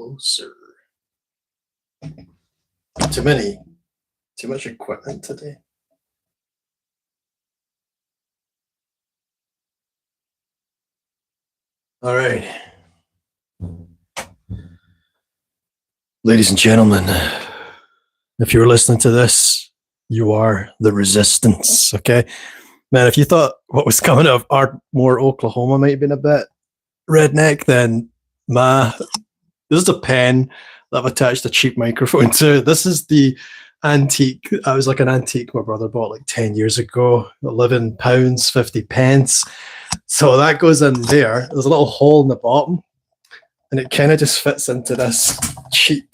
closer. Too much equipment today. All right. Ladies and gentlemen, if you're listening to this, you are the resistance, okay? Man, if you thought what was coming out of Ardmore, Oklahoma might have been a bit redneck, then this is a pen that I've attached a cheap microphone to. This is the antique. I was like an antique my brother bought like 10 years ago, £11, 50 pence. So that goes in there. There's a little hole in the bottom, and it kind of just fits into this cheap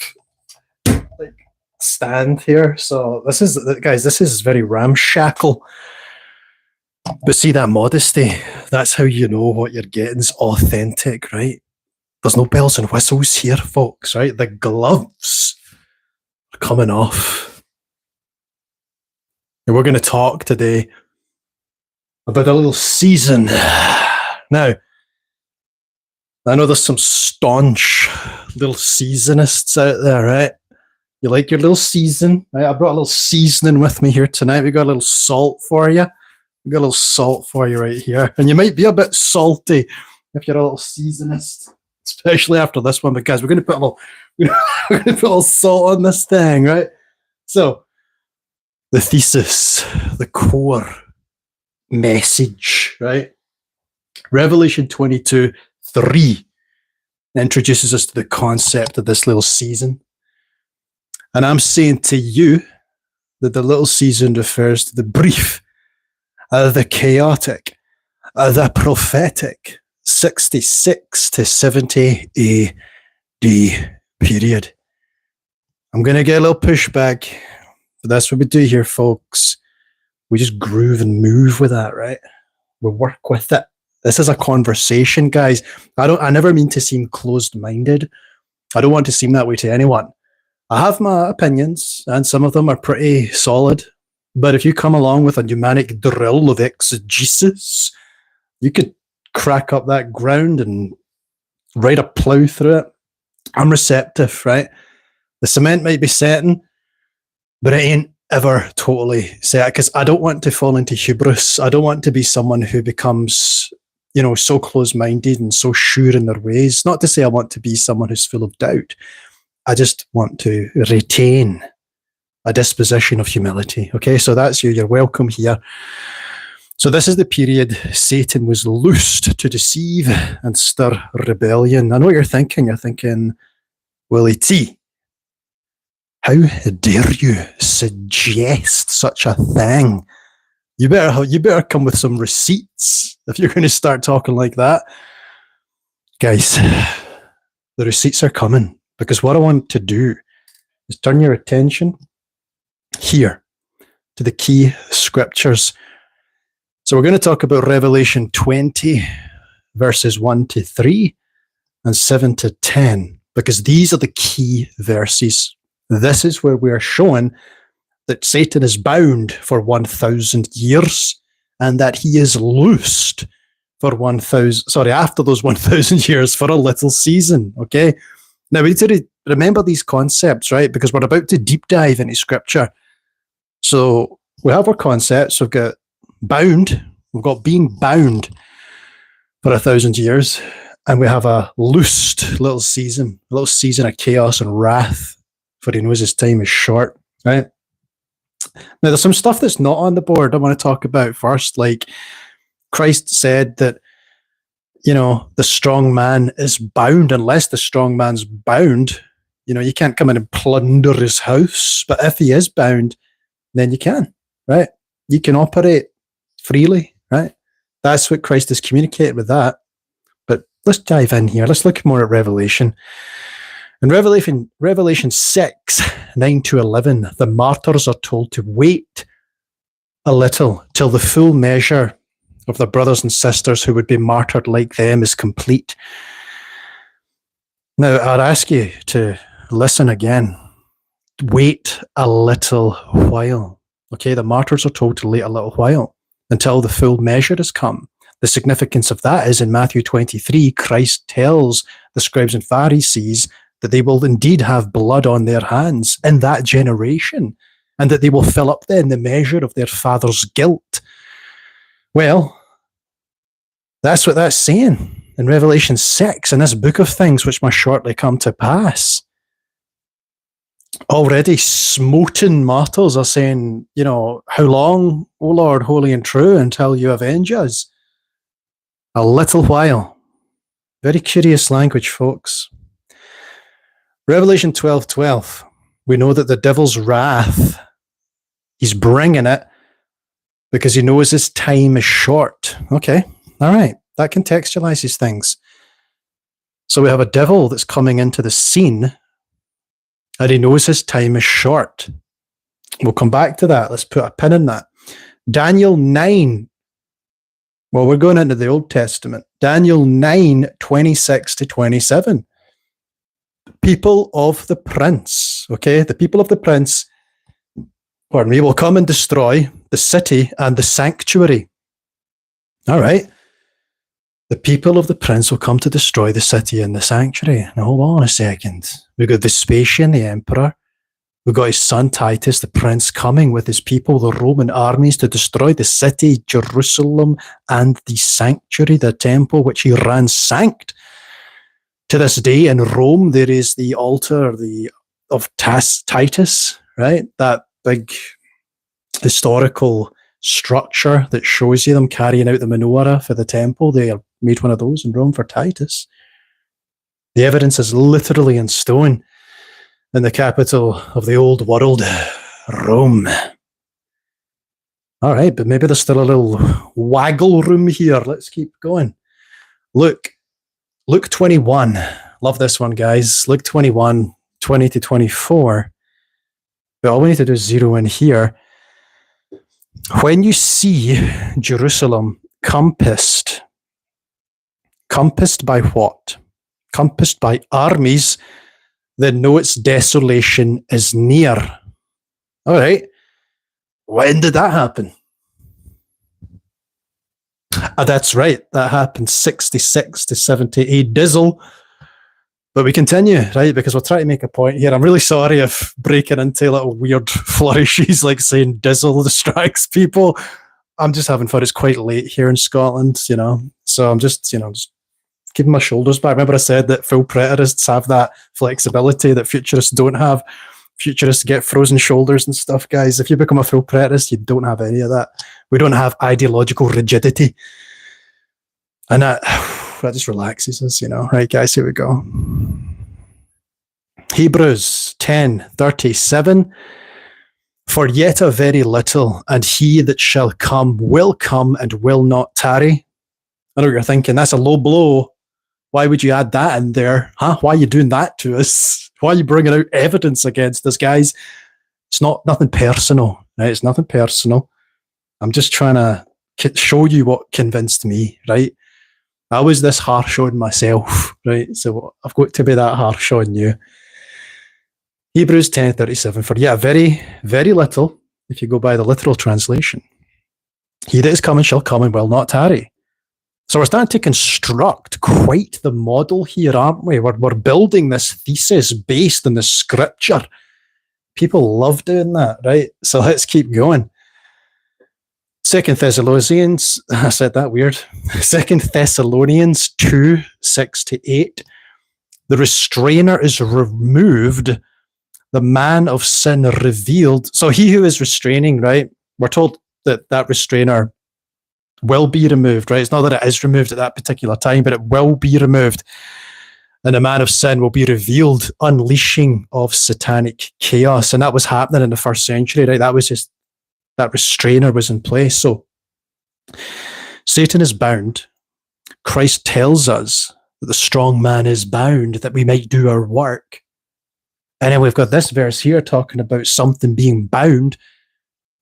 like stand here. So this is very ramshackle. But see that modesty? That's how you know what you're getting is authentic, right? There's no bells and whistles here, folks, right? The gloves are coming off. And we're going to talk today about a little season. Now, I know there's some staunch little seasonists out there, right? You like your little season, right? I brought a little seasoning with me here tonight. We got a little salt for you. We got a little salt for you right here. And you might be a bit salty if you're a little seasonist, especially after this one, because we're going to put a little salt on this thing, right? So, the thesis, the core message, right? Revelation 22:3 introduces us to the concept of this little season. And I'm saying to you that the little season refers to the brief, the chaotic, the prophetic 66 to 70 AD period. I'm going to get a little pushback, but that's what we do here, folks. We just groove and move with that, right? We work with it. This is a conversation, guys. I never mean to seem closed-minded. I don't want to seem that way to anyone. I have my opinions, and some of them are pretty solid. But if you come along with a pneumanic drill of exegesis, you could crack up that ground and ride a plough through it. I'm receptive, right? The cement might be setting, but it ain't ever totally set, because I don't want to fall into hubris. I don't want to be someone who becomes, so close-minded and so sure in their ways. Not to say I want to be someone who's full of doubt. I just want to retain a disposition of humility. Okay, so that's you. You're welcome here. So this is the period Satan was loosed to deceive and stir rebellion. I know what you're thinking. You're thinking, Willie T, how dare you suggest such a thing? You better come with some receipts if you're going to start talking like that. Guys, the receipts are coming, because what I want to do is turn your attention here to the key scriptures. So we're going to talk about Revelation 20, verses 1 to 3 and 7 to 10, because these are the key verses. This is where we are showing that Satan is bound for 1,000 years and that he is loosed for after those 1,000 years for a little season, okay? Now we need to remember these concepts, right? Because we're about to deep dive into scripture. So we have our concepts. We've got bound. We've got being bound for 1,000 years. And we have a loosed little season of chaos and wrath, for he knows his time is short, right? Now, there's some stuff that's not on the board I want to talk about first. Like Christ said that, the strong man is bound. Unless the strong man's bound, you can't come in and plunder his house. But if he is bound, then you can, right? You can operate freely, right? That's what Christ has communicated with that. But let's dive in here. Let's look more at Revelation. In Revelation 6, 9 to 11, the martyrs are told to wait a little till the full measure of their brothers and sisters who would be martyred like them is complete. Now, I'd ask you to listen again. Wait a little while. Okay, the martyrs are told to wait a little while until the full measure has come. The significance of that is in Matthew 23, Christ tells the scribes and Pharisees that they will indeed have blood on their hands in that generation, and that they will fill up then the measure of their father's guilt. Well, that's what that's saying in Revelation 6, in this book of things which must shortly come to pass. Already smoten martyrs are saying, how long, O Lord, holy and true, until you avenge us? A little while. Very curious language, folks. Revelation 12:12. We know that the devil's wrath, he's bringing it because he knows his time is short. Okay, all right. That contextualizes things. So we have a devil that's coming into the scene, and he knows his time is short. We'll come back to that. Let's put a pin in that. Daniel 9. Well, we're going into the Old Testament. Daniel 9:26-27. People of the prince. Okay, the people of the prince, will come and destroy the city and the sanctuary. All right. The people of the prince will come to destroy the city and the sanctuary. Now, hold on a second. We've got Vespasian, the emperor. We've got his son Titus, the prince, coming with his people, the Roman armies, to destroy the city, Jerusalem, and the sanctuary, the temple, which he ransacked. To this day in Rome, there is the altar of Titus, right? That big historical structure that shows you them carrying out the menorah for the temple. They made one of those in Rome for Titus. The evidence is literally in stone in the capital of the old world, Rome. All right, but maybe there's still a little waggle room here. Let's keep going. Luke 21. Love this one, guys. Luke 21, 20-24. But all we need to do is zero in here. When you see Jerusalem compassed by what? Compassed by armies, then know its desolation is near. All right. When did that happen? That's right. That happened 66 to 78 Dizzle. But we continue, right? Because we'll try to make a point here. I'm really sorry if breaking into little weird flourishes like saying Dizzle distracts people. I'm just having fun. It's quite late here in Scotland, So I'm just keeping my shoulders back. Remember I said that full preterists have that flexibility that futurists don't have. Futurists get frozen shoulders and stuff, guys. If you become a full preterist, you don't have any of that. We don't have ideological rigidity. And that just relaxes us, Right, guys, here we go. Hebrews 10:37. For yet a very little, and he that shall come will come and will not tarry. I know what you're thinking. That's a low blow. Why would you add that in there? Huh? Why are you doing that to us? Why are you bringing out evidence against us, guys? It's nothing personal, right? It's nothing personal. I'm just trying to show you what convinced me, right? I was this harsh on myself, right? So I've got to be that harsh on you. Hebrews 10:37. For yeah, very, very little, if you go by the literal translation. He that is coming shall come and will not tarry. So we're starting to construct quite the model here, aren't we? We're building this thesis based on the scripture. People love doing that, right? So let's keep going. 2 Thessalonians, I said that weird. 2 Thessalonians 2:6-8. The restrainer is removed, the man of sin revealed. So he who is restraining, right? We're told that restrainer will be removed, right? It's not that it is removed at that particular time, but it will be removed. And the man of sin will be revealed, unleashing of satanic chaos. And that was happening in the first century, right? That was just, that restrainer was in place. So Satan is bound. Christ tells us that the strong man is bound, that we might do our work. And then we've got this verse here talking about something being bound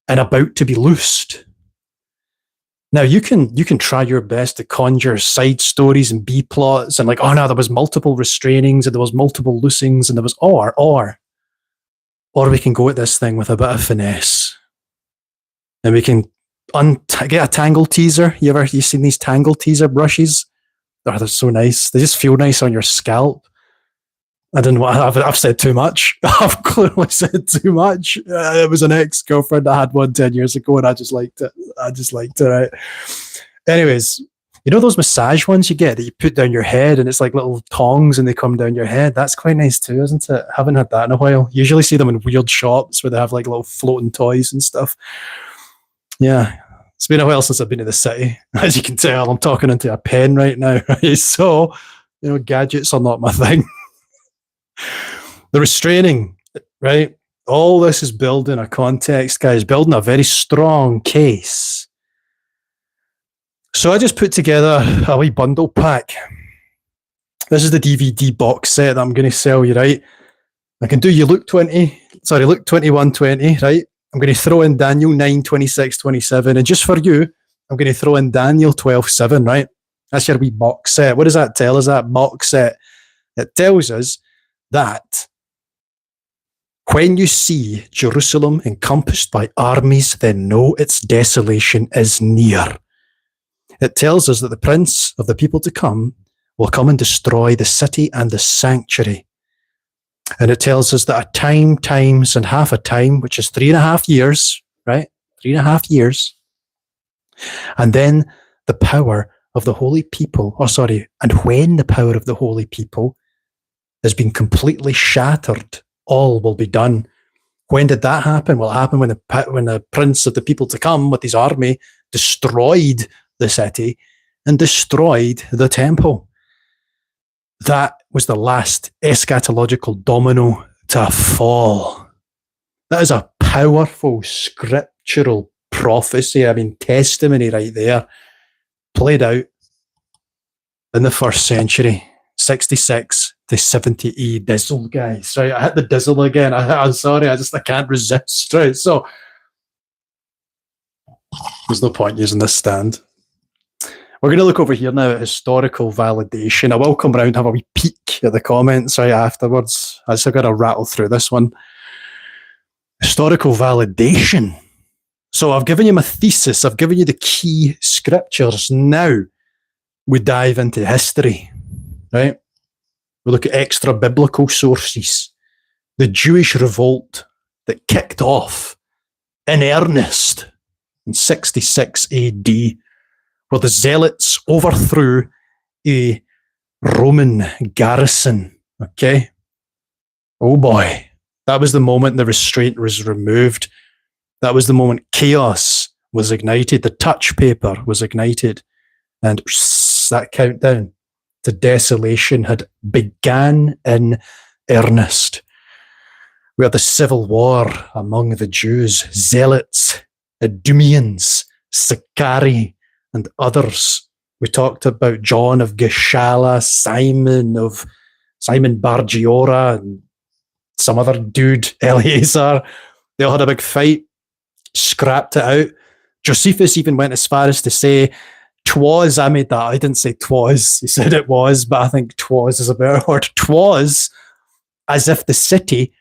and about to be loosed. Now, you can try your best to conjure side stories and B plots and like, oh no, there was multiple restrainings and there was multiple loosings and there was or we can go at this thing with a bit of finesse. And we can get a tangle teaser. You seen these tangle teaser brushes? Oh, they're so nice. They just feel nice on your scalp. I didn't want. I've said too much. I've clearly said too much. It was an ex-girlfriend. I had one 10 years ago, and I just liked it. Right. Anyways, you know those massage ones you get that you put down your head, and it's like little tongs, and they come down your head. That's quite nice too, isn't it? Haven't had that in a while. Usually see them in weird shops where they have like little floating toys and stuff. Yeah, it's been a while since I've been to the city. As you can tell, I'm talking into a pen right now. Right? So, gadgets are not my thing. The restraining, right? All this is building a context, guys, building a very strong case. So I just put together a wee bundle pack. This is the DVD box set that I'm going to sell you, right? I can do you Luke 21:20, right? I'm going to throw in Daniel 9:26-27, and just for you, I'm going to throw in Daniel 12:7, right? That's your wee box set. What does that tell us, that box set? It tells us that when you see Jerusalem encompassed by armies, then know its desolation is near. It tells us that the prince of the people to come will come and destroy the city and the sanctuary. And it tells us that a time, times, and half a time, which is 3.5 years, right? 3.5 years. And then the power of the holy people, and when the power of the holy people has been completely shattered, all will be done. When did that happen? Well, it happened when the prince of the people to come with his army destroyed the city and destroyed the temple. That was the last eschatological domino to fall. That is a powerful scriptural prophecy, testimony right there, played out in the first century, 66 to 70 E dizzle, guys. Right, I hit the dizzle again. I'm sorry, I can't resist. Right, so there's no point using this stand. We're going to look over here now at historical validation. I will come around and have a wee peek at the comments right afterwards. I just got to rattle through this one. Historical validation. So I've given you my thesis. I've given you the key scriptures. Now we dive into history, right? We look at extra biblical sources. The Jewish revolt that kicked off in earnest in 66 AD, where the Zealots overthrew a Roman garrison, okay? Oh boy, that was the moment the restraint was removed. That was the moment chaos was ignited, the touch paper was ignited, and that countdown to desolation had began in earnest. We had the civil war among the Jews, Zealots, Idumeans, Sicarii, and others. We talked about John of Gischala, Simon Bar-Giora, and some other dude, Eleazar. They all had a big fight, scrapped it out. Josephus even went as far as to say, "'Twas," I made that, I didn't say "'twas," he said it was, but I think "'twas" is a better word. "'Twas as if the city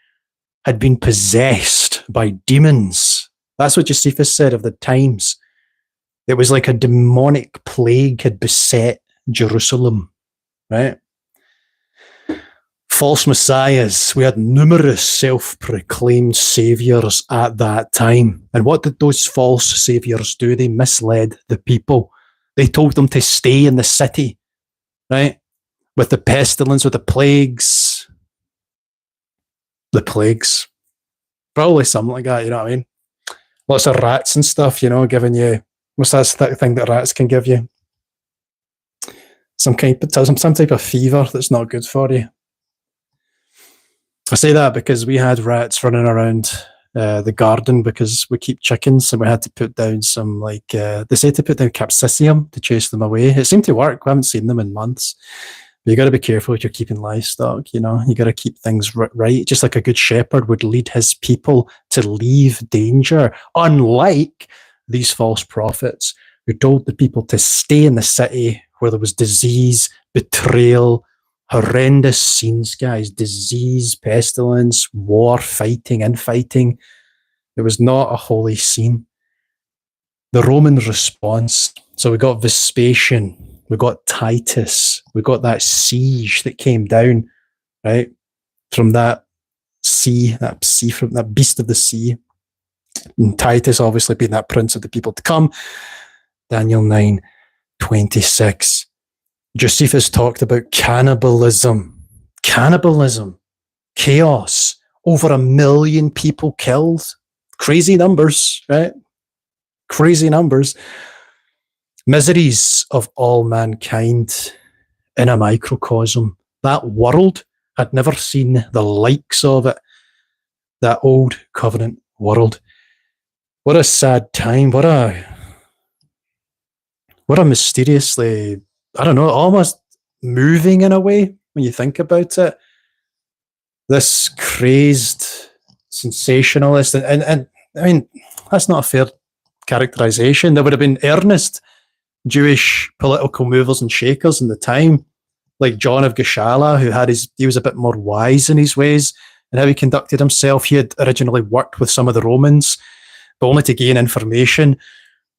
had been possessed by demons." That's what Josephus said of the times. It was like a demonic plague had beset Jerusalem, right? False messiahs. We had numerous self-proclaimed saviors at that time. And what did those false saviors do? They misled the people. They told them to stay in the city, right? With the pestilence, with the plagues. The plagues. Probably something like that, you know what I mean? Lots of rats and stuff, giving you, what's that thing that rats can give you? Some type of fever that's not good for you. I say that because we had rats running around the garden because we keep chickens, and we had to put down some, they say to put down capsicum to chase them away. It seemed to work. We haven't seen them in months. But you got to be careful if you're keeping livestock, you got to keep things right. Just like a good shepherd would lead his people to leave danger, unlike these false prophets who told the people to stay in the city where there was disease, betrayal, horrendous scenes, guys, disease, pestilence, war, fighting, infighting. It was not a holy scene. The Roman response. So we got Vespasian, we got Titus, we got that siege that came down, right? from that from that beast of the sea. And Titus obviously being that prince of the people to come. Daniel 9:26. Josephus talked about cannibalism, chaos, over 1 million people killed. Crazy numbers, right? Crazy numbers. Miseries of all mankind in a microcosm. That world had never seen the likes of it. That old covenant world. What a sad time. What a mysteriously, I don't know, almost moving in a way when you think about it. This crazed sensationalist, and I mean, that's not a fair characterization. There would have been earnest Jewish political movers and shakers in the time, like John of Gischala, he was a bit more wise in his ways and how he conducted himself. He had originally worked with some of the Romans, but only to gain information.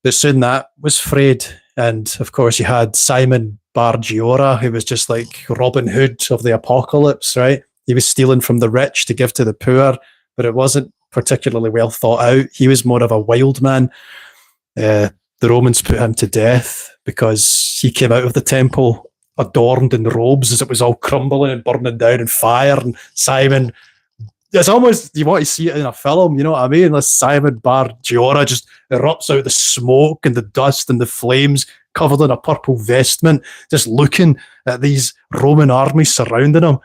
But soon that was frayed. And of course, you had Simon Bar Giora, who was just like Robin Hood of the apocalypse, right? He was stealing from the rich to give to the poor, but it wasn't particularly well thought out. He was more of a wild man. The Romans put him to death because he came out of the temple adorned in robes as it was all crumbling and burning down in fire. And Simon, it's almost, you want to see it in a film, you know what I mean? This Simon Bar Giora just erupts out the smoke and the dust and the flames, covered in a purple vestment, just looking at these Roman armies surrounding him.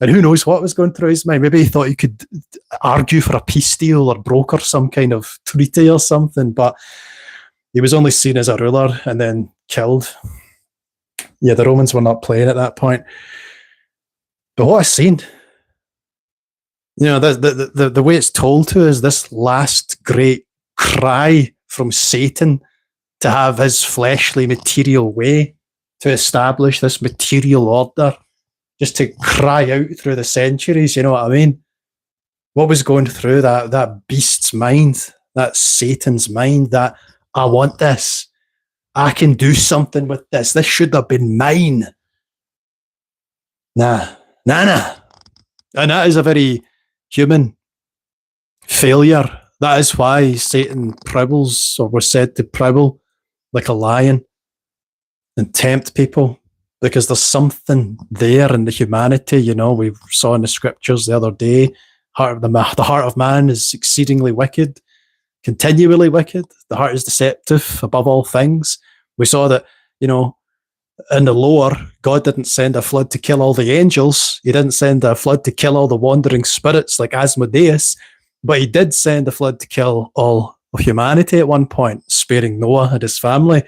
And who knows what was going through his mind. Maybe he thought he could argue for a peace deal or broker some kind of treaty or something, but he was only seen as a ruler and then killed. Yeah, the Romans were not playing at that point. But what a scene. You know, the way it's told to us, this last great cry from Satan to have his fleshly material way to establish this material order, just to cry out through the centuries, you know what I mean? What was going through that beast's mind, that Satan's mind, that I want this. I can do something with this. This should have been mine. Nah. And that is a very human failure. That is why Satan prowls, or was said to prowl like a lion and tempt people, because there's something there in the humanity. You know, we saw in the scriptures the other day, the heart of man is exceedingly wicked, continually wicked. The heart is deceptive above all things. We saw that, you know, in the lower, God didn't send a flood to kill all the angels. He didn't send a flood to kill all the wandering spirits like Asmodeus, but he did send a flood to kill all of humanity at one point, sparing Noah and his family.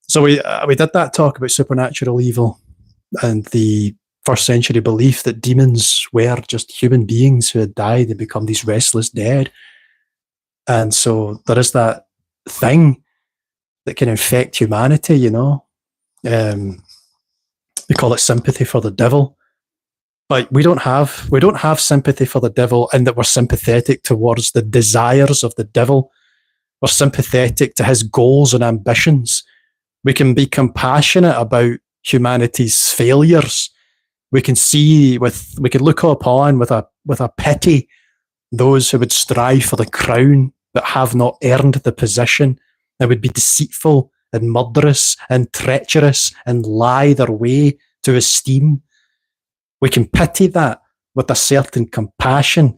So we did that talk about supernatural evil and the first century belief that demons were just human beings who had died and become these restless dead. And so there is that thing that can infect humanity, you know. We call it sympathy for the devil, but we don't have sympathy for the devil in that we're sympathetic towards the desires of the devil. We're sympathetic to his goals and ambitions. We can be compassionate about humanity's failures. We can look upon with a pity those who would strive for the crown but have not earned the position, that would be deceitful and murderous and treacherous and lie their way to esteem. We can pity that with a certain compassion,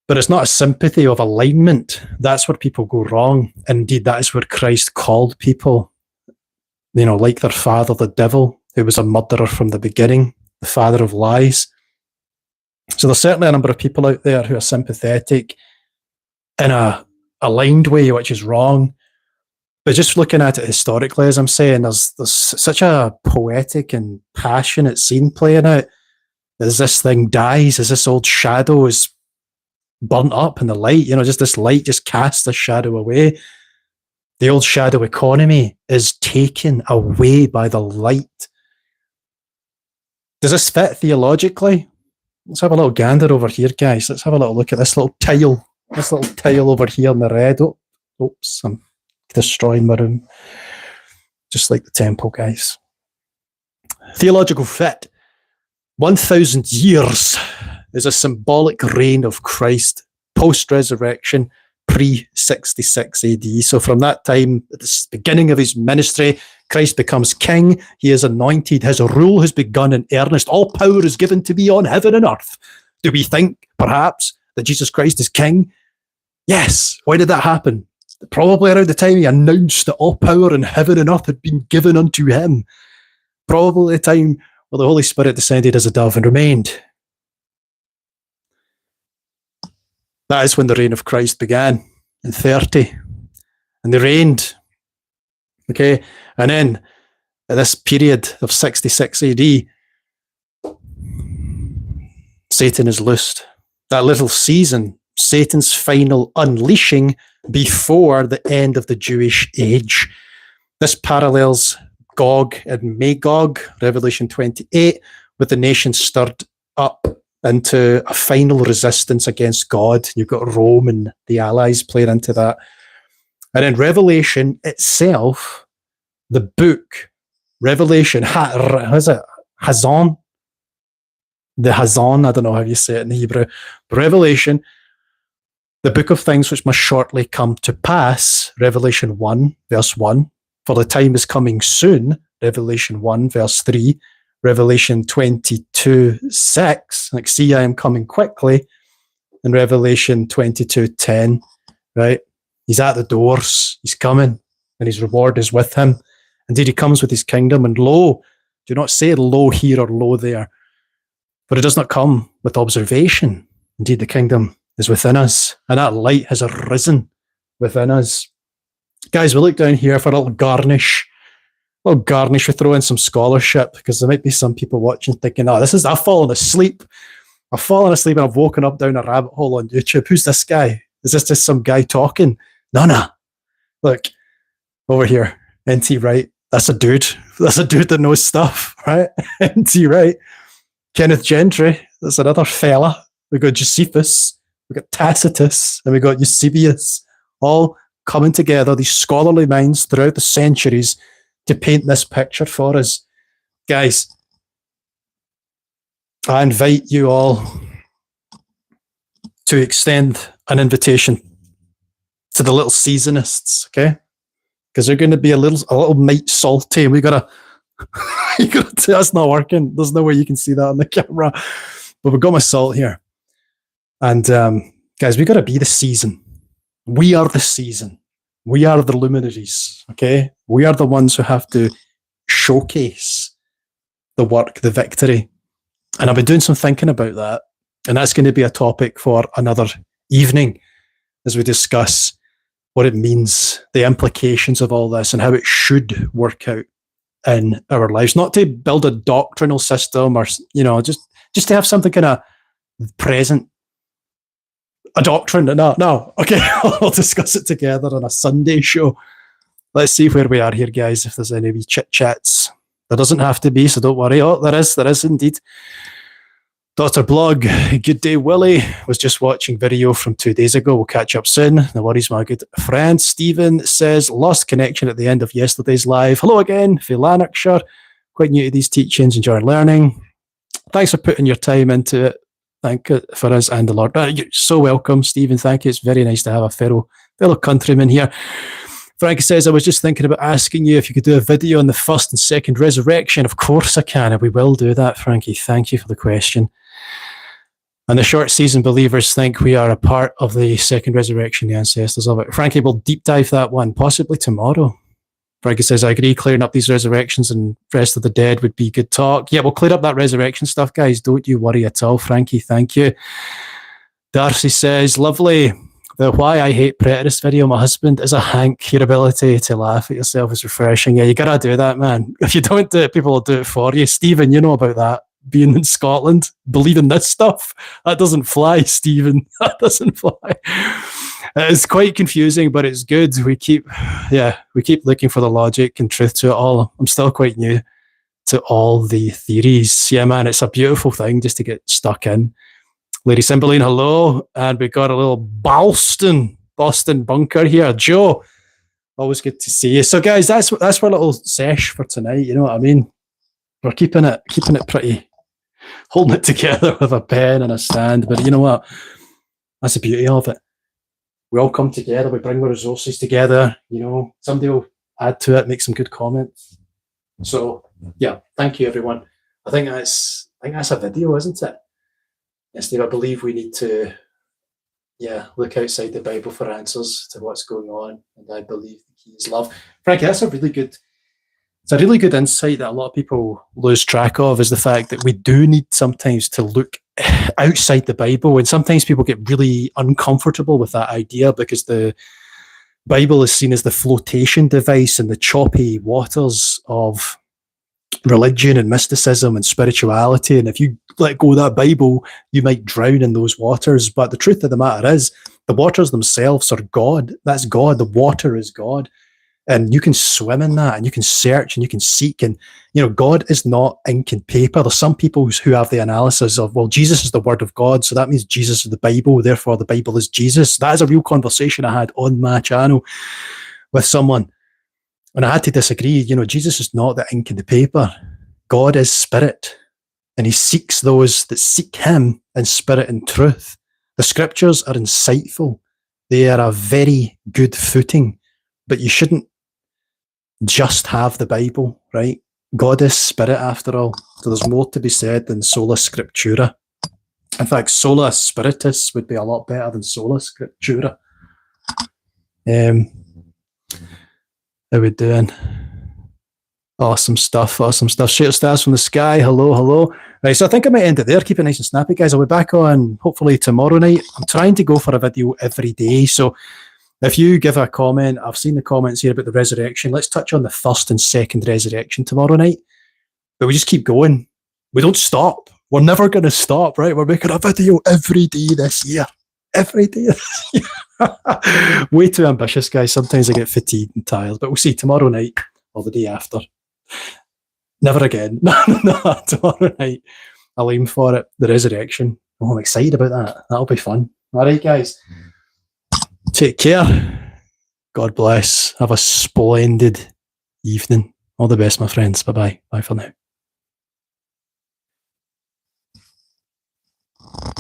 but it's not a sympathy of alignment. That's where people go wrong. Indeed, that is where Christ called people, you know, like their father, the devil, who was a murderer from the beginning, the father of lies. So there's certainly a number of people out there who are sympathetic in a aligned way, which is wrong. But just looking at it historically, as I'm saying, there's such a poetic and passionate scene playing out as this thing dies, as this old shadow is burnt up in the light. You know, just this light just casts the shadow away. The old shadow economy is taken away by the light. Does this fit theologically? Let's have a little gander over here, guys. Let's have a little look at this little tile. This little tile over here in the red. Oops, I'm destroying my room. Just like the temple, guys. Theological fit. 1,000 years is a symbolic reign of Christ post-resurrection, pre-66 AD. So from that time, at the beginning of his ministry, Christ becomes king. He is anointed. His rule has begun in earnest. All power is given to me on heaven and earth. Do we think, perhaps, that Jesus Christ is king? Yes. Why did that happen? Probably around the time he announced that all power in heaven and earth had been given unto him. Probably the time where the Holy Spirit descended as a dove and remained. That is when the reign of Christ began, in 30. And they reigned. Okay? And then, at this period of 66 AD, Satan is loosed. That little season, Satan's final unleashing before the end of the Jewish age. This parallels Gog and Magog, Revelation 28, with the nation stirred up into a final resistance against God. You've got Rome and the allies playing into that. And in Revelation itself, the book, Revelation, Hazon? The Hazon, I don't know how you say it in Hebrew. Revelation, the book of things which must shortly come to pass, Revelation 1, verse 1. For the time is coming soon, Revelation 1, verse 3. Revelation 22, 6, like, see, I am coming quickly. In Revelation 22, 10, right? He's at the doors, he's coming, and his reward is with him. Indeed, he comes with his kingdom, and lo, do not say lo here or lo there, for it does not come with observation. Indeed, the kingdom is within us, and that light has arisen within us. Guys, we look down here for a little garnish. We throw in some scholarship, because there might be some people watching thinking, I've fallen asleep. And I've woken up down a rabbit hole on YouTube. Who's this guy? Is this just some guy talking? No. Look, over here, N.T. Wright. That's a dude that knows stuff, right? N.T. Wright. Kenneth Gentry. That's another fella. We got Josephus. We got Tacitus. And we got Eusebius. All coming together, these scholarly minds throughout the centuries, to paint this picture for us. Guys, I invite you all to extend an invitation to the little seasonists, okay? Because they're going to be a little mite salty. We gotta, that's not working. There's no way you can see that on the camera. But we've got my salt here. And guys, we gotta be the season. We are the season. We are the luminaries, okay? We are the ones who have to showcase the work, the victory. And I've been doing some thinking about that. And that's going to be a topic for another evening as we discuss what it means, the implications of all this, and how it should work out in our lives. Not to build a doctrinal system or, just to have something kind of present. A doctrine? No. Okay, I'll discuss it together on a Sunday show. Let's see where we are here, guys, if there's any wee chit-chats. There doesn't have to be, so don't worry. Oh, there is indeed. Dr. Blog, good day, Willie. Was just watching video from 2 days ago. We'll catch up soon. No worries, my good friend. Stephen says, lost connection at the end of yesterday's live. Hello again, for Lanarkshire. Quite new to these teachings, enjoying learning. Thanks for putting your time into it. Thank you for us and the Lord. You're so welcome, Stephen. Thank you. It's very nice to have a fellow countryman here. Frankie says, I was just thinking about asking you if you could do a video on the first and second resurrection. Of course I can, and we will do that, Frankie. Thank you for the question. And the short season believers think we are a part of the second resurrection, the ancestors of it. Frankie, we'll deep dive that one, possibly tomorrow. Frankie says, I agree, clearing up these resurrections and rest of the dead would be good talk. Yeah, we'll clear up that resurrection stuff, guys. Don't you worry at all, Frankie. Thank you. Darcy says, lovely. The why I hate preterist video, my husband is a hank. Your ability to laugh at yourself is refreshing. Yeah, you got to do that, man. If you don't do it, people will do it for you. Stephen, you know about that. Being in Scotland, believing this stuff. That doesn't fly, Stephen. That doesn't fly. It's quite confusing, but it's good. We keep looking for the logic and truth to it all. I'm still quite new to all the theories. Yeah, man, it's a beautiful thing just to get stuck in. Lady Cymbeline, hello. And we got a little Boston bunker here. Joe, always good to see you. So guys, that's our little sesh for tonight. You know what I mean? We're keeping it holding it together with a pen and a stand. But you know what? That's the beauty of it. We all come together, we bring the resources together, you know, somebody will add to it, make some good comments. So yeah, thank you everyone. I think that's a video, isn't it? Yes, Steve, I believe we need to look outside the Bible for answers to what's going on. And I believe the key is love. Frankie, it's a really good insight that a lot of people lose track of, is the fact that we do need sometimes to look outside the Bible. And sometimes people get really uncomfortable with that idea because the Bible is seen as the flotation device in the choppy waters of religion and mysticism and spirituality. And if you let go of that Bible, you might drown in those waters. But the truth of the matter is, the waters themselves are God. That's God. The water is God. And you can swim in that, and you can search, and you can seek. And, you know, God is not ink and paper. There's some people who have the analysis of, well, Jesus is the word of God, so that means Jesus is the Bible, therefore the Bible is Jesus. That is a real conversation I had on my channel with someone. And I had to disagree. You know, Jesus is not the ink and the paper. God is spirit, and he seeks those that seek him in spirit and truth. The scriptures are insightful. They are a very good footing, but you shouldn't just have the Bible, right? God is spirit after all. So there's more to be said than sola scriptura. In fact, sola spiritus would be a lot better than sola scriptura. How we doing? Awesome stuff. Share stars from the sky. Hello. Right, so I think I might end it there. Keep it nice and snappy, guys. I'll be back on hopefully tomorrow night. I'm trying to go for a video every day. So if you give a comment, I've seen the comments here about the resurrection. Let's touch on the first and second resurrection tomorrow night. But we just keep going. We don't stop. We're never going to stop, right? We're making a video every day this year. Every day this year. Way too ambitious, guys. Sometimes I get fatigued and tired. But we'll see tomorrow night or the day after. Never again. No, tomorrow night. I'll aim for it. The resurrection. Oh, I'm excited about that. That'll be fun. All right, guys. Take care. God bless. Have a splendid evening. All the best, my friends. Bye-bye. Bye for now.